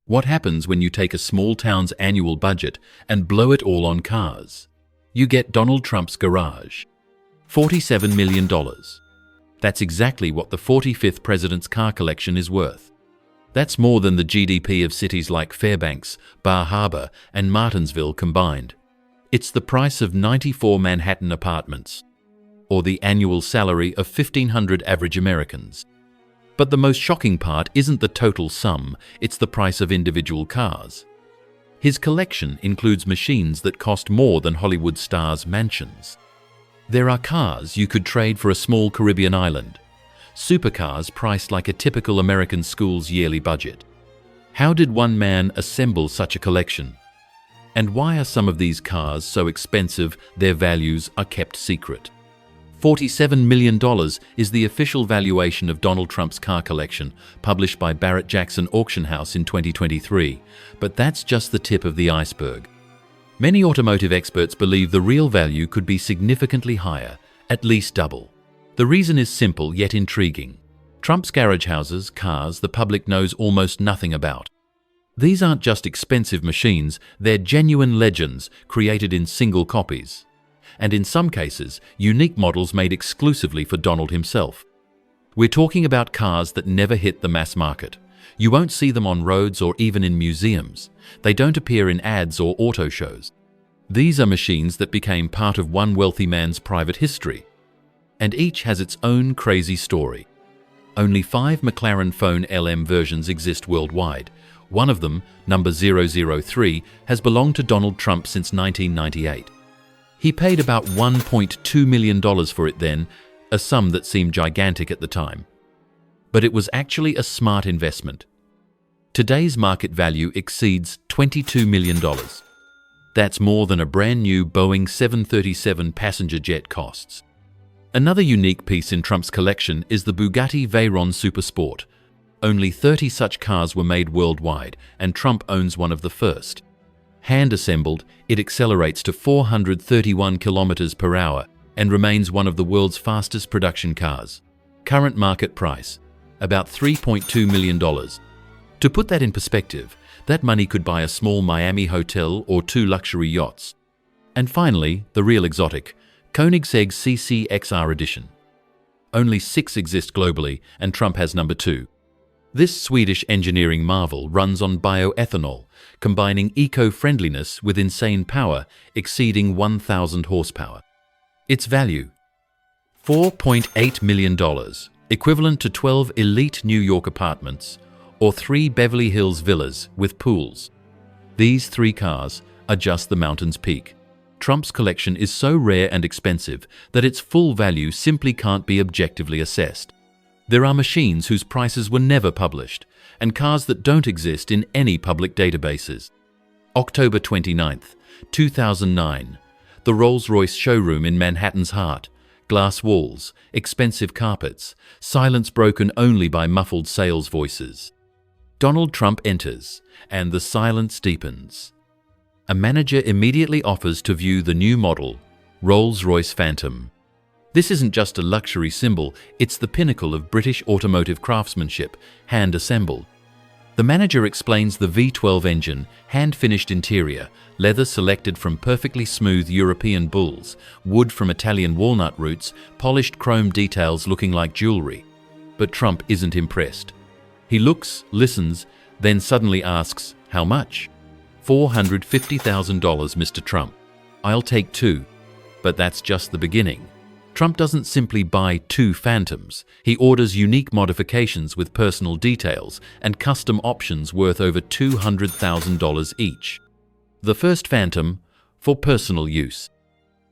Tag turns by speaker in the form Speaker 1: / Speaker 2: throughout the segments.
Speaker 1: What happens when you take a small town's annual budget and blow it all on cars? You get Donald Trump's garage. $47 million. That's exactly what the 45th president's car collection is worth. That's more than the GDP of cities like Fairbanks, Bar Harbor, and Martinsville combined. It's the price of 94 Manhattan apartments, or the annual salary of 1,500 average Americans. But the most shocking part isn't the total sum, it's the price of individual cars. His collection includes machines that cost more than Hollywood stars' mansions. There are cars you could trade for a small Caribbean island. Supercars priced like a typical American school's yearly budget. How did one man assemble such a collection? And why are some of these cars so expensive their values are kept secret? $47 million is the official valuation of Donald Trump's car collection, published by Barrett-Jackson Auction House in 2023. But that's just the tip of the iceberg. Many automotive experts believe the real value could be significantly higher, at least double. The reason is simple yet intriguing. Trump's garage houses, cars the public knows almost nothing about. These aren't just expensive machines, they're genuine legends created in single copies. And in some cases, unique models made exclusively for Donald himself. We're talking about cars that never hit the mass market. You won't see them on roads or even in museums. They don't appear in ads or auto shows. These are machines that became part of one wealthy man's private history. And each has its own crazy story. Only 5 McLaren Phone LM versions exist worldwide. One of them, number 003, has belonged to Donald Trump since 1998. He paid about $1.2 million for it then, a sum that seemed gigantic at the time. But it was actually a smart investment. Today's market value exceeds $22 million. That's more than a brand new Boeing 737 passenger jet costs. Another unique piece in Trump's collection is the Bugatti Veyron Supersport. Only 30 such cars were made worldwide, and Trump owns one of the first. Hand-assembled, it accelerates to 431 kilometers per hour and remains one of the world's fastest production cars. Current market price, about $3.2 million. To put that in perspective, that money could buy a small Miami hotel or 2 luxury yachts. And finally, the real exotic, Koenigsegg CC-XR Edition. Only 6 exist globally, and Trump has number 2. This Swedish engineering marvel runs on bioethanol, combining eco-friendliness with insane power exceeding 1,000 horsepower. Its value, $4.8 million, equivalent to 12 elite New York apartments or 3 Beverly Hills villas with pools. These 3 cars are just the mountain's peak. Trump's collection is so rare and expensive that its full value simply can't be objectively assessed. There are machines whose prices were never published, and cars that don't exist in any public databases. October 29, 2009. The Rolls-Royce showroom in Manhattan's heart. Glass walls, expensive carpets, silence broken only by muffled sales voices. Donald Trump enters, and the silence deepens. A manager immediately offers to view the new model, Rolls-Royce Phantom. This isn't just a luxury symbol, it's the pinnacle of British automotive craftsmanship, hand-assembled. The manager explains the V12 engine, hand-finished interior, leather selected from perfectly smooth European bulls, wood from Italian walnut roots, polished chrome details looking like jewelry. But Trump isn't impressed. He looks, listens, then suddenly asks, "How much?" $450,000, Mr. Trump. "I'll take 2. But that's just the beginning." Trump doesn't simply buy 2 Phantoms. He orders unique modifications with personal details and custom options worth over $200,000 each. The first Phantom, for personal use.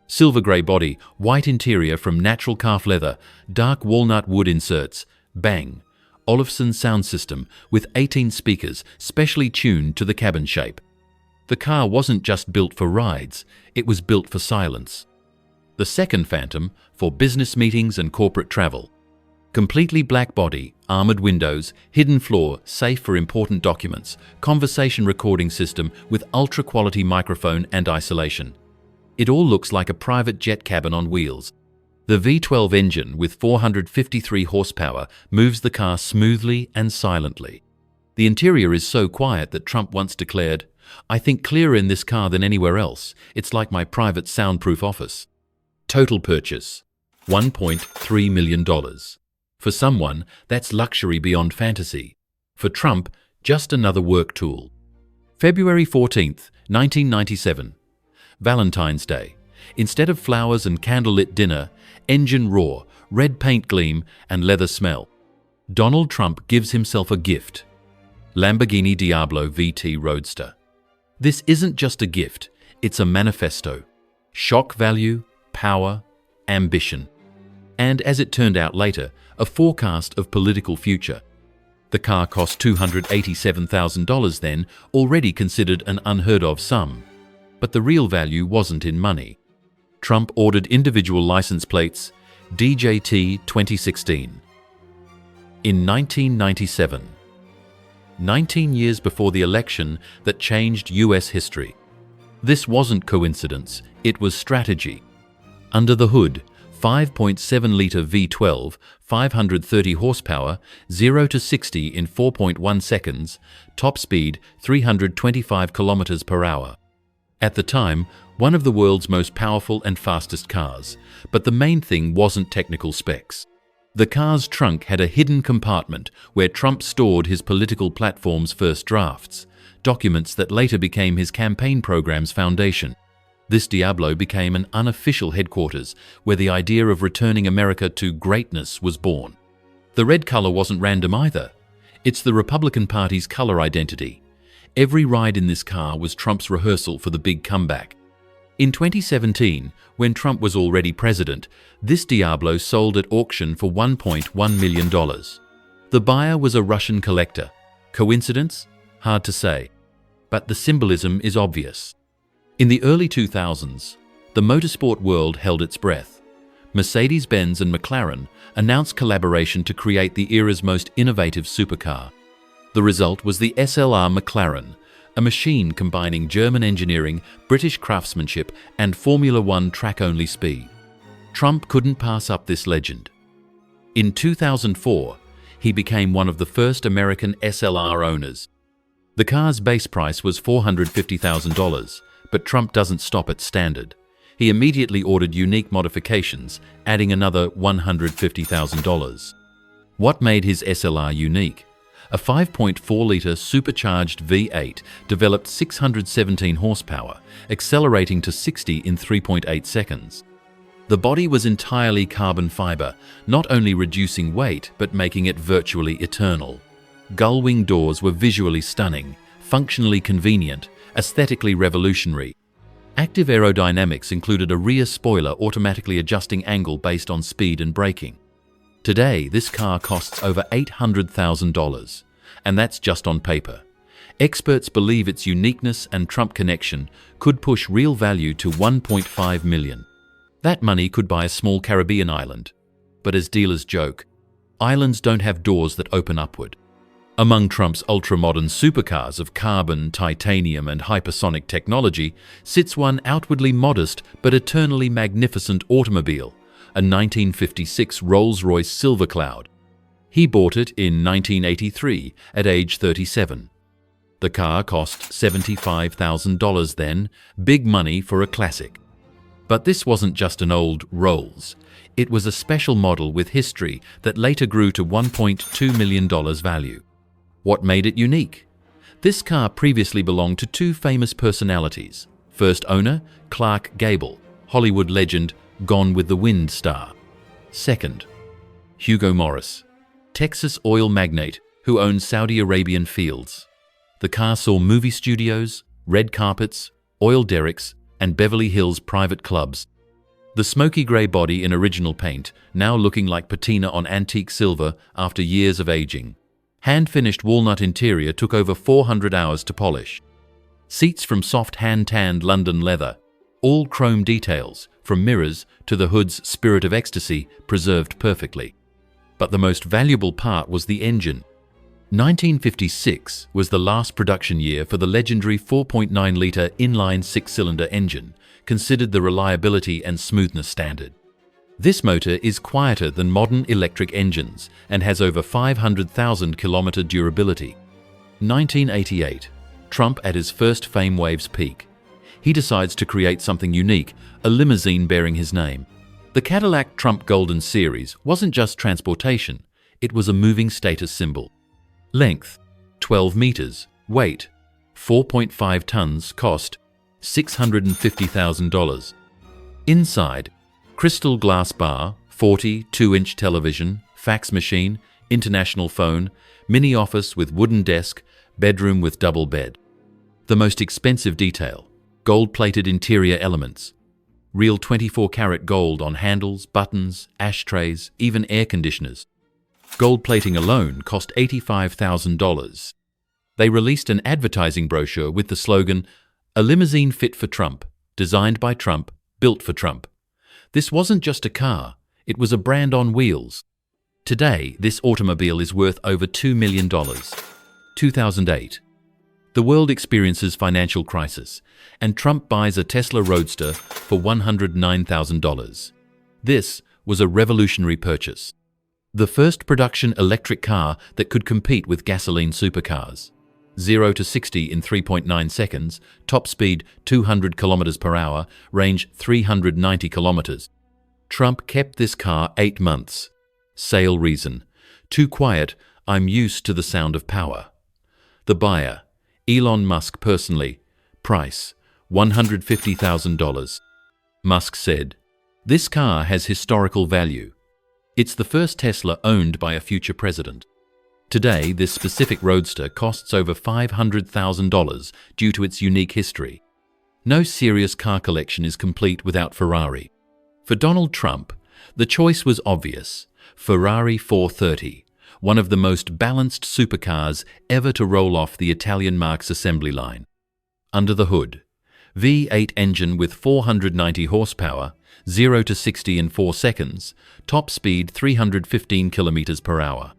Speaker 1: Silver grey body, white interior from natural calf leather, dark walnut wood inserts, bang. Olufsen sound system with 18 speakers specially tuned to the cabin shape. The car wasn't just built for rides, it was built for silence. The second Phantom, for business meetings and corporate travel. Completely black body, armored windows, hidden floor, safe for important documents, conversation recording system with ultra-quality microphone and isolation. It all looks like a private jet cabin on wheels. The V12 engine with 453 horsepower moves the car smoothly and silently. The interior is so quiet that Trump once declared, "I think clearer in this car than anywhere else. It's like my private soundproof office." Total purchase, $1.3 million. For someone, that's luxury beyond fantasy. For Trump, just another work tool. February 14th, 1997. Valentine's Day. Instead of flowers and candlelit dinner, engine roar, red paint gleam, and leather smell, Donald Trump gives himself a gift. Lamborghini Diablo VT Roadster. This isn't just a gift, it's a manifesto. Shock value, power, ambition. And as it turned out later, a forecast of political future. The car cost $287,000 then, already considered an unheard-of sum. But the real value wasn't in money. Trump ordered individual license plates, DJT 2016. In 1997, 19 years before the election that changed US history. This wasn't coincidence, it was strategy. Under the hood, 5.7-litre V12, 530 horsepower, 0 to 60 in 4.1 seconds, top speed 325 kilometers per hour. At the time, one of the world's most powerful and fastest cars, but the main thing wasn't technical specs. The car's trunk had a hidden compartment where Trump stored his political platform's first drafts, documents that later became his campaign program's foundation. This Diablo became an unofficial headquarters where the idea of returning America to greatness was born. The red color wasn't random either. It's the Republican Party's color identity. Every ride in this car was Trump's rehearsal for the big comeback. In 2017, when Trump was already president, this Diablo sold at auction for $1.1 million. The buyer was a Russian collector. Coincidence? Hard to say. But the symbolism is obvious. In the early 2000s, the motorsport world held its breath. Mercedes-Benz and McLaren announced collaboration to create the era's most innovative supercar. The result was the SLR McLaren, a machine combining German engineering, British craftsmanship, and Formula One track-only speed. Trump couldn't pass up this legend. In 2004, he became one of the first American SLR owners. The car's base price was $450,000, but Trump doesn't stop at standard. He immediately ordered unique modifications, adding another $150,000. What made his SLR unique? A 5.4-litre supercharged V8 developed 617 horsepower, accelerating to 60 in 3.8 seconds. The body was entirely carbon fiber, not only reducing weight but making it virtually eternal. Gull-wing doors were visually stunning, functionally convenient, aesthetically revolutionary. Active aerodynamics included a rear spoiler automatically adjusting angle based on speed and braking. Today, this car costs over $800,000, and that's just on paper. Experts believe its uniqueness and Trump connection could push real value to $1.5 million. That money could buy a small Caribbean island. But as dealers joke, islands don't have doors that open upward. Among Trump's ultra-modern supercars of carbon, titanium, and hypersonic technology sits one outwardly modest but eternally magnificent automobile, a 1956 Rolls-Royce Silver Cloud. He bought it in 1983 at age 37. The car cost $75,000 then, big money for a classic. But this wasn't just an old Rolls. It was a special model with history that later grew to $1.2 million value. What made it unique? This car previously belonged to two famous personalities. First owner, Clark Gable, Hollywood legend, Gone with the Wind star. Second, Hugo Morris, Texas oil magnate who owns Saudi Arabian fields. The car saw movie studios, red carpets, oil derricks, and Beverly Hills private clubs. The smoky grey body in original paint, now looking like patina on antique silver after years of aging. Hand-finished walnut interior took over 400 hours to polish. Seats from soft hand-tanned London leather. All chrome details, from mirrors to the hood's spirit of ecstasy, preserved perfectly. But the most valuable part was the engine. 1956 was the last production year for the legendary 4.9-litre inline six-cylinder engine, considered the reliability and smoothness standard. This motor is quieter than modern electric engines and has over 500,000 kilometer durability. 1988. Trump at his first fame wave's peak. He decides to create something unique, a limousine bearing his name. The Cadillac Trump Golden Series wasn't just transportation, it was a moving status symbol. Length, 12 meters. Weight, 4.5 tons. Cost, $650,000. Inside, crystal glass bar, 42-inch television, fax machine, international phone, mini office with wooden desk, bedroom with double bed. The most expensive detail, gold-plated interior elements. Real 24-karat gold on handles, buttons, ashtrays, even air conditioners. Gold plating alone cost $85,000. They released an advertising brochure with the slogan, "A limousine fit for Trump, designed by Trump, built for Trump." This wasn't just a car, it was a brand on wheels. Today, this automobile is worth over $2 million. 2008. The world experiences financial crisis, and Trump buys a Tesla Roadster for $109,000. This was a revolutionary purchase. The first production electric car that could compete with gasoline supercars. 0 to 60 in 3.9 seconds, top speed 200 kilometers per hour, range 390 kilometers. Trump kept this car 8 months. Sale reason: too quiet, I'm used to the sound of power. The buyer: Elon Musk personally. Price: $150,000. Musk said, "This car has historical value. It's the first Tesla owned by a future president." Today, this specific Roadster costs over $500,000 due to its unique history. No serious car collection is complete without Ferrari. For Donald Trump, the choice was obvious: Ferrari 430, one of the most balanced supercars ever to roll off the Italian Marque's assembly line. Under the hood, V8 engine with 490 horsepower, 0 to 60 in 4 seconds, top speed 315 kilometers per hour.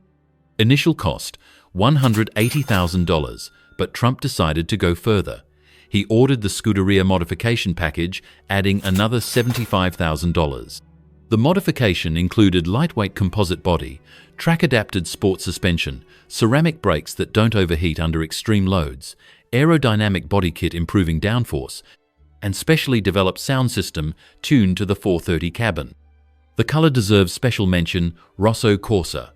Speaker 1: Initial cost, $180,000, but Trump decided to go further. He ordered the Scuderia modification package, adding another $75,000. The modification included lightweight composite body, track-adapted sport suspension, ceramic brakes that don't overheat under extreme loads, aerodynamic body kit improving downforce, and specially developed sound system tuned to the 430 cabin. The color deserves special mention: Rosso Corsa.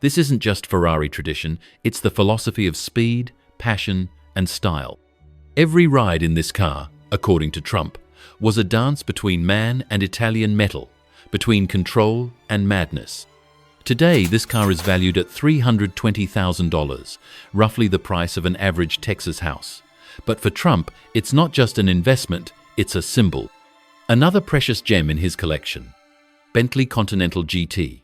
Speaker 1: This isn't just Ferrari tradition, it's the philosophy of speed, passion, and style. Every ride in this car, according to Trump, was a dance between man and Italian metal, between control and madness. Today, this car is valued at $320,000, roughly the price of an average Texas house. But for Trump, it's not just an investment, it's a symbol. Another precious gem in his collection: Bentley Continental GT.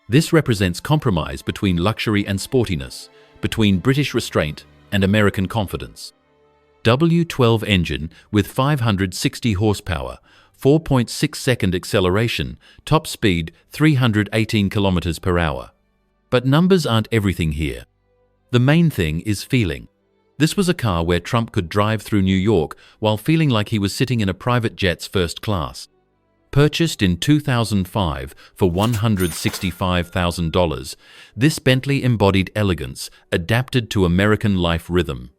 Speaker 1: This represents compromise between luxury and sportiness, between British restraint and American confidence. W12 engine with 560 horsepower, 4.6-second acceleration, top speed 318 kilometers per hour. But numbers aren't everything here. The main thing is feeling. This was a car where Trump could drive through New York while feeling like he was sitting in a private jet's first class. Purchased in 2005 for $165,000, this Bentley embodied elegance, adapted to American life rhythm.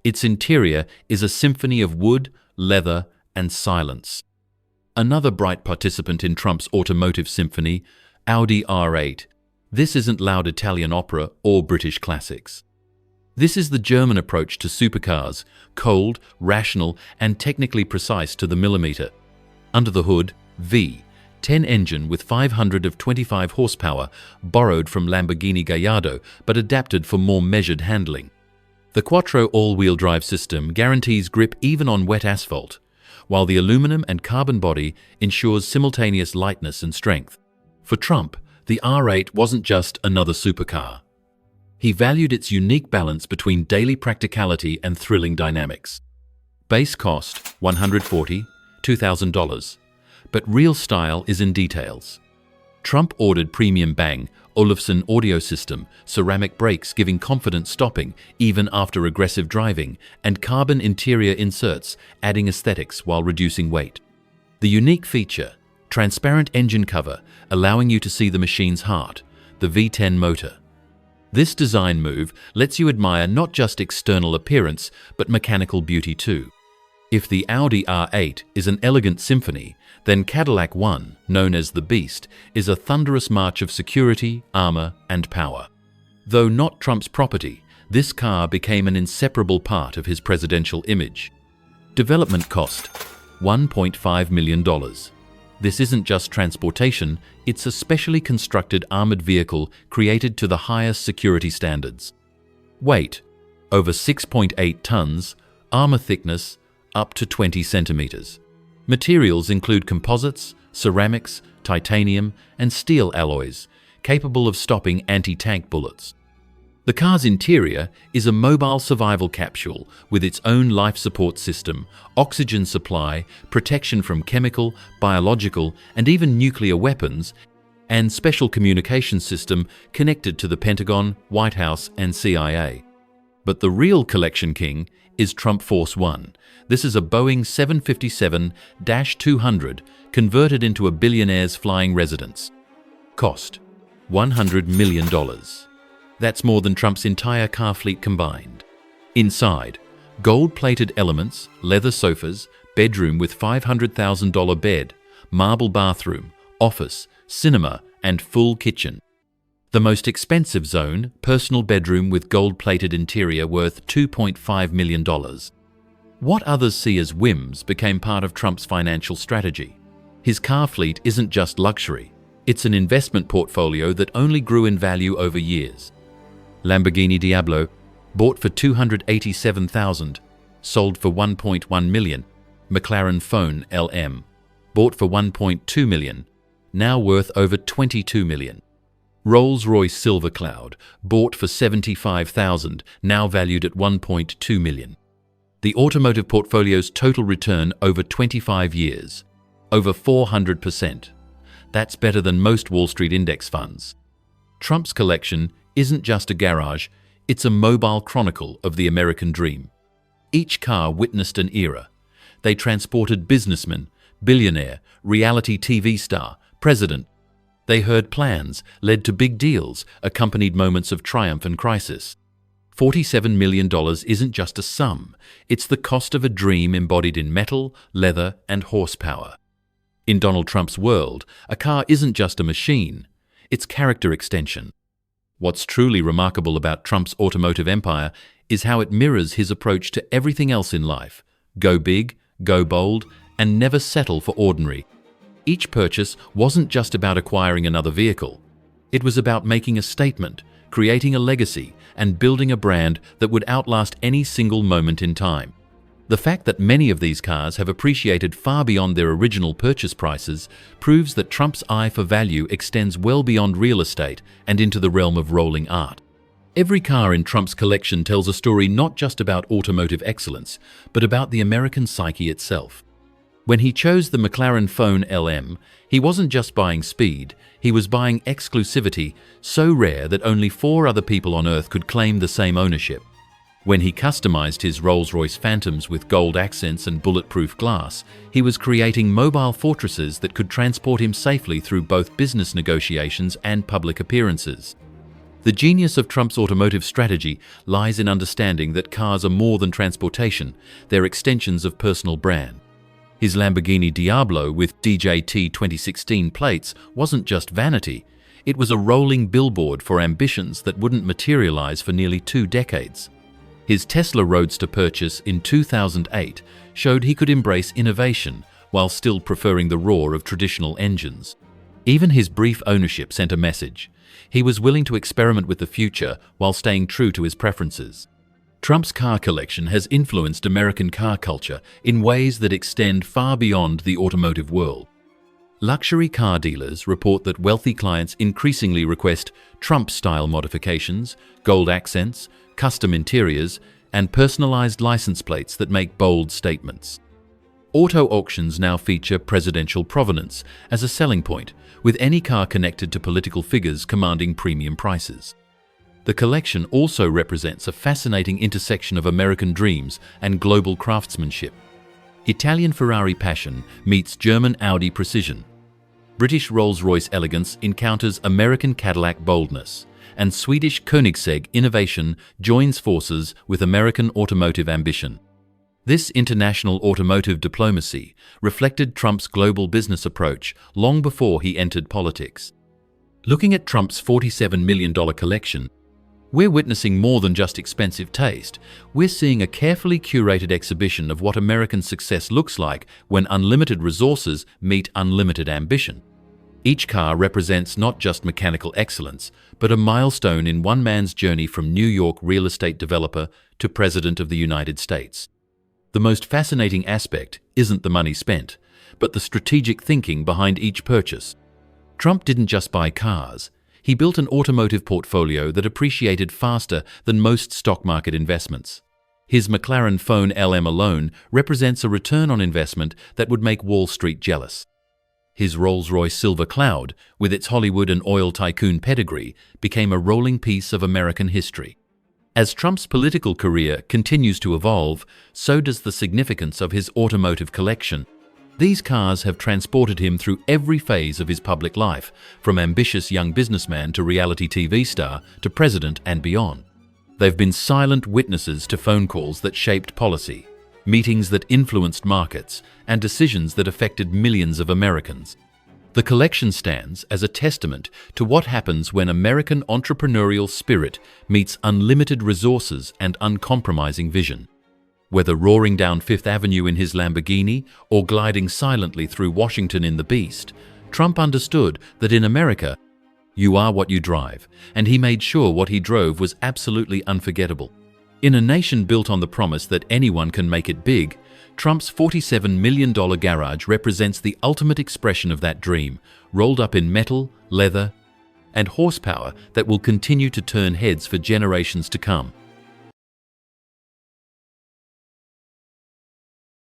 Speaker 1: Its interior is a symphony of wood, leather, and silence. Another bright participant in Trump's automotive symphony, Audi R8. This isn't loud Italian opera or British classics. This is the German approach to supercars, cold, rational, and technically precise to the millimeter. Under the hood, V10 engine with 525 horsepower, borrowed from Lamborghini Gallardo but adapted for more measured handling. The Quattro all-wheel drive system guarantees grip even on wet asphalt, while the aluminum and carbon body ensures simultaneous lightness and strength. For Trump, the R8 wasn't just another supercar. He valued its unique balance between daily practicality and thrilling dynamics. Base cost, $140,000, but real style is in details. Trump ordered premium Bang & Olufsen audio system, ceramic brakes giving confident stopping even after aggressive driving, and carbon interior inserts adding aesthetics while reducing weight. The unique feature, transparent engine cover allowing you to see the machine's heart, the V10 motor. This design move lets you admire not just external appearance, but mechanical beauty too. If the Audi R8 is an elegant symphony, then Cadillac One, known as the Beast, is a thunderous march of security, armor, and power. Though not Trump's property, this car became an inseparable part of his presidential image. Development cost: $1.5 million. This isn't just transportation, it's a specially constructed armored vehicle created to the highest security standards. Weight: over 6.8 tons, armor thickness up to 20 centimeters. Materials include composites, ceramics, titanium, and steel alloys, capable of stopping anti-tank bullets. The car's interior is a mobile survival capsule with its own life support system, oxygen supply, protection from chemical, biological, and even nuclear weapons, and special communication system connected to the Pentagon, White House, and CIA. But the real collection king is Trump Force One. This is a Boeing 757-200 converted into a billionaire's flying residence. Cost: $100 million. That's more than Trump's entire car fleet combined. Inside, gold-plated elements, leather sofas, bedroom with $500,000 bed, marble bathroom, office, cinema, and full kitchen. The most expensive zone, personal bedroom with gold-plated interior worth $2.5 million. What others see as whims became part of Trump's financial strategy. His car fleet isn't just luxury, it's an investment portfolio that only grew in value over years. Lamborghini Diablo, bought for $287,000, sold for $1.1 million. McLaren Phone LM, bought for $1.2 million, now worth over $22 million. Rolls-Royce Silver Cloud, bought for $75,000, now valued at $1.2 million. The automotive portfolio's total return over 25 years, over 400%. That's better than most Wall Street index funds. Trump's collection isn't just a garage, it's a mobile chronicle of the American dream. Each car witnessed an era. They transported businessmen, billionaire, reality TV star, president. They heard plans, led to big deals, accompanied moments of triumph and crisis. $47 million isn't just a sum, it's the cost of a dream embodied in metal, leather, and horsepower. In Donald Trump's world, a car isn't just a machine, it's character extension. What's truly remarkable about Trump's automotive empire is how it mirrors his approach to everything else in life. Go big, go bold, and never settle for ordinary. Each purchase wasn't just about acquiring another vehicle. It was about making a statement, creating a legacy, and building a brand that would outlast any single moment in time. The fact that many of these cars have appreciated far beyond their original purchase prices proves that Trump's eye for value extends well beyond real estate and into the realm of rolling art. Every car in Trump's collection tells a story not just about automotive excellence, but about the American psyche itself. When he chose the McLaren Phone LM, he wasn't just buying speed, he was buying exclusivity so rare that only 4 other people on Earth could claim the same ownership. When he customized his Rolls-Royce Phantoms with gold accents and bulletproof glass, he was creating mobile fortresses that could transport him safely through both business negotiations and public appearances. The genius of Trump's automotive strategy lies in understanding that cars are more than transportation, they're extensions of personal brand. His Lamborghini Diablo with DJT 2016 plates wasn't just vanity, it was a rolling billboard for ambitions that wouldn't materialize for nearly 2 decades. His Tesla Roadster purchase in 2008 showed he could embrace innovation while still preferring the roar of traditional engines. Even his brief ownership sent a message. He was willing to experiment with the future while staying true to his preferences. Trump's car collection has influenced American car culture in ways that extend far beyond the automotive world. Luxury car dealers report that wealthy clients increasingly request Trump-style modifications, gold accents, custom interiors, and personalized license plates that make bold statements. Auto auctions now feature presidential provenance as a selling point, with any car connected to political figures commanding premium prices. The collection also represents a fascinating intersection of American dreams and global craftsmanship. Italian Ferrari passion meets German Audi precision. British Rolls-Royce elegance encounters American Cadillac boldness, and Swedish Koenigsegg innovation joins forces with American automotive ambition. This international automotive diplomacy reflected Trump's global business approach long before he entered politics. Looking at Trump's $47 million collection, we're witnessing more than just expensive taste. We're seeing a carefully curated exhibition of what American success looks like when unlimited resources meet unlimited ambition. Each car represents not just mechanical excellence, but a milestone in one man's journey from New York real estate developer to President of the United States. The most fascinating aspect isn't the money spent, but the strategic thinking behind each purchase. Trump didn't just buy cars. He built an automotive portfolio that appreciated faster than most stock market investments. His McLaren phone LM alone represents a return on investment that would make Wall Street jealous. His Rolls-Royce Silver Cloud, with its Hollywood and oil tycoon pedigree, became a rolling piece of American history. As Trump's political career continues to evolve, so does the significance of his automotive collection. These cars have transported him through every phase of his public life, from ambitious young businessman to reality TV star to president and beyond. They've been silent witnesses to phone calls that shaped policy, meetings that influenced markets, and decisions that affected millions of Americans. The collection stands as a testament to what happens when American entrepreneurial spirit meets unlimited resources and uncompromising vision. Whether roaring down Fifth Avenue in his Lamborghini or gliding silently through Washington in the Beast, Trump understood that in America, you are what you drive, and he made sure what he drove was absolutely unforgettable. In a nation built on the promise that anyone can make it big, Trump's $47 million garage represents the ultimate expression of that dream, rolled up in metal, leather, and horsepower that will continue to turn heads for generations to come.